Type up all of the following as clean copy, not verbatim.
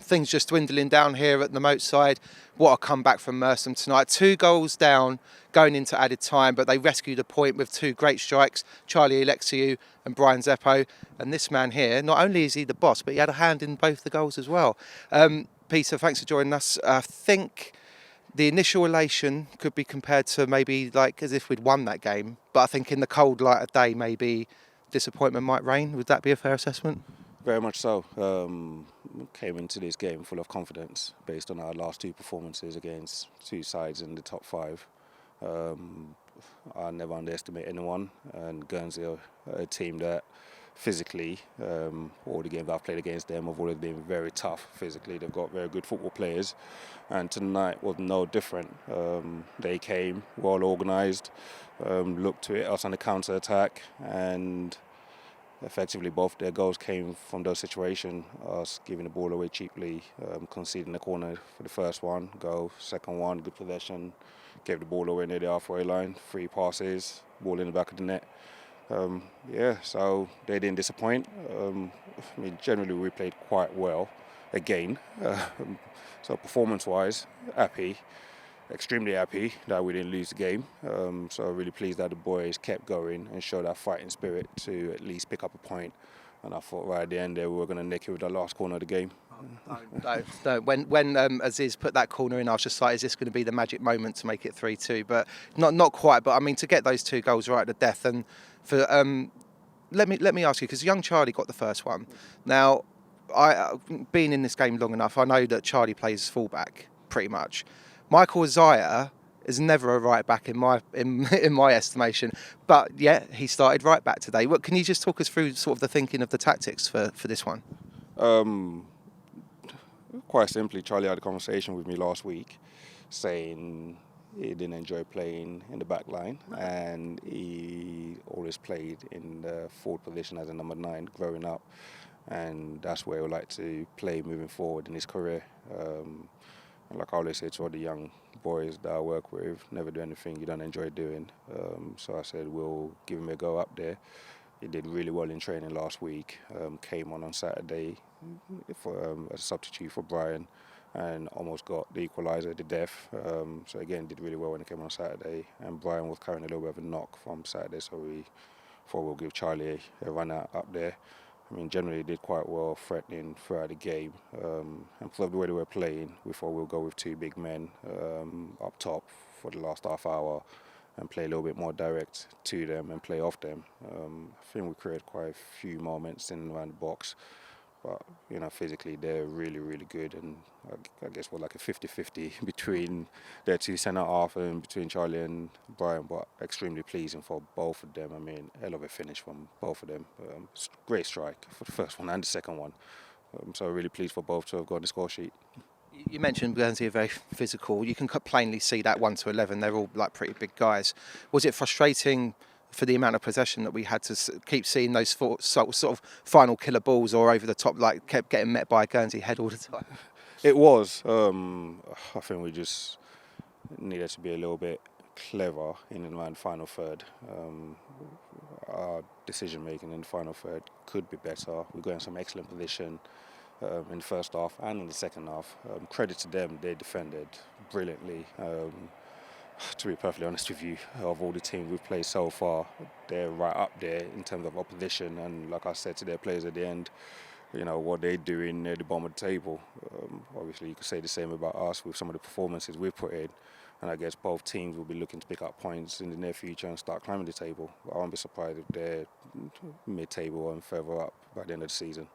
things just dwindling down here at the Moatside. What a comeback from Merstham tonight. 2 goals down going into added time, but they rescued a point with 2 great strikes, Charlie Alexiou and Brian Zeppo. And this man here, not only is he the boss, but he had a hand in both the goals as well. Peter, thanks for joining us. I think the initial elation could be compared to maybe like as if we'd won that game, but I think in the cold light of day, maybe disappointment might reign. Would that be a fair assessment? Very much so. Came into this game full of confidence based on our last 2 performances against 2 sides in the top 5. I never underestimate anyone, and Guernsey are a team that physically, all the games I've played against them have always been very tough physically. They've got very good football players, and tonight was no different. They came well organised, looked to it us on the counter attack, and effectively both their goals came from those situations. Us giving the ball away cheaply, conceding the corner for the first one, goal, second one, good possession, gave the ball away near the halfway line, 3 passes, ball in the back of the net. So they didn't disappoint. Generally we played quite well again. So performance-wise, happy, extremely happy that we didn't lose the game. So really pleased that the boys kept going and showed that fighting spirit to at least pick up a point. And I thought right at the end there we were going to nick it with the last corner of the game. No. When Aziz put that corner in, I was just like, is this going to be the magic moment to make it 3-2? But not quite. But I mean, to get those 2 goals right at the death, and for let me ask you, because young Charlie got the first one. Now, being in this game long enough, I know that Charlie plays fullback pretty much. Michael Isaiah is never a right back in my estimation, but yeah, he started right back today. What can you just talk us through sort of the thinking of the tactics for this one? Quite simply, Charlie had a conversation with me last week saying he didn't enjoy playing in the back line, and he always played in the forward position as a number 9 growing up, and that's where he would like to play moving forward in his career. Like I always say to all the young boys that I work with, never do anything you don't enjoy doing. So I said we'll give him a go up there. He did really well in training last week, came on Saturday for as a substitute for Brian, and almost got the equaliser, the death. So again, did really well when he came on Saturday, and Brian was carrying a little bit of a knock from Saturday, so we thought we'll give Charlie a run out up there. I mean, generally did quite well, threatening throughout the game. And because of the way they were playing, we thought we'll go with 2 big men up top for the last half hour and play a little bit more direct to them and play off them. I think we created quite a few moments in and around the box, but physically they're really, really good, and I guess we're like a 50-50 between their 2 centre half and between Charlie and Brian, but extremely pleasing for both of them. I mean, hell of a finish from both of them. Great strike for the first one and the second one. So really pleased for both to have got on the score sheet. You mentioned Guernsey are very physical. You can plainly see that 1 to 11. They're all like pretty big guys. Was it frustrating for the amount of possession that we had to keep seeing those sort of final killer balls or over the top, like kept getting met by a Guernsey head all the time? It was. I think we just needed to be a little bit clever in and around the final third. Our decision making in the final third could be better. We got in some excellent position in the first half and in the second half. Credit to them, they defended brilliantly. To be perfectly honest with you, of all the teams we've played so far, they're right up there in terms of opposition. And like I said to their players at the end, what they're doing near the bottom of the table. Obviously, you could say the same about us with some of the performances we've put in. And I guess both teams will be looking to pick up points in the near future and start climbing the table. I won't be surprised if they're mid-table and further up by the end of the season.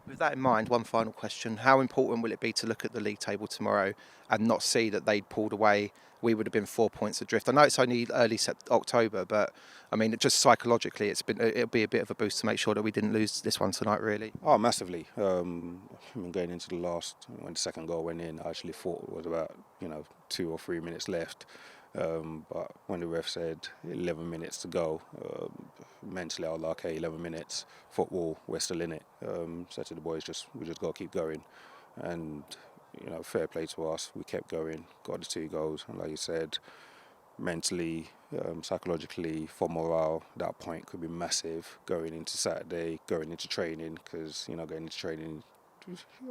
With that in mind, one final question. How important will it be to look at the league table tomorrow and not see that they'd pulled away? We would have been 4 points adrift. I know it's only early October, but I mean, just psychologically, it'll be a bit of a boost to make sure that we didn't lose this one tonight, really. Oh, massively. Going into the last, when the second goal went in, I actually thought it was about 2 or 3 minutes left. But when the ref said 11 minutes to go, mentally I was like, okay, 11 minutes, football, we're still in it. Said to the boys, we just got to keep going. And, fair play to us, we kept going, got the 2 goals. And like you said, mentally, psychologically, for morale, that point could be massive going into Saturday, going into training, because, going into training,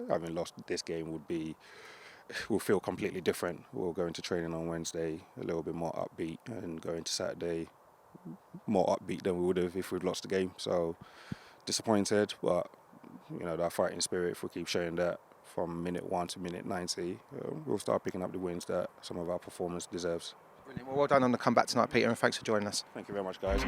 having lost this game will feel completely different. We'll go into training on Wednesday a little bit more upbeat, and go into Saturday more upbeat than we would have if we'd lost the game. So disappointed, but that fighting spirit, if we keep showing that from minute 1 to minute 90, we'll start picking up the wins that some of our performance deserves. Brilliant. Well done on the comeback tonight, Peter, and thanks for joining us. Thank you very much, guys.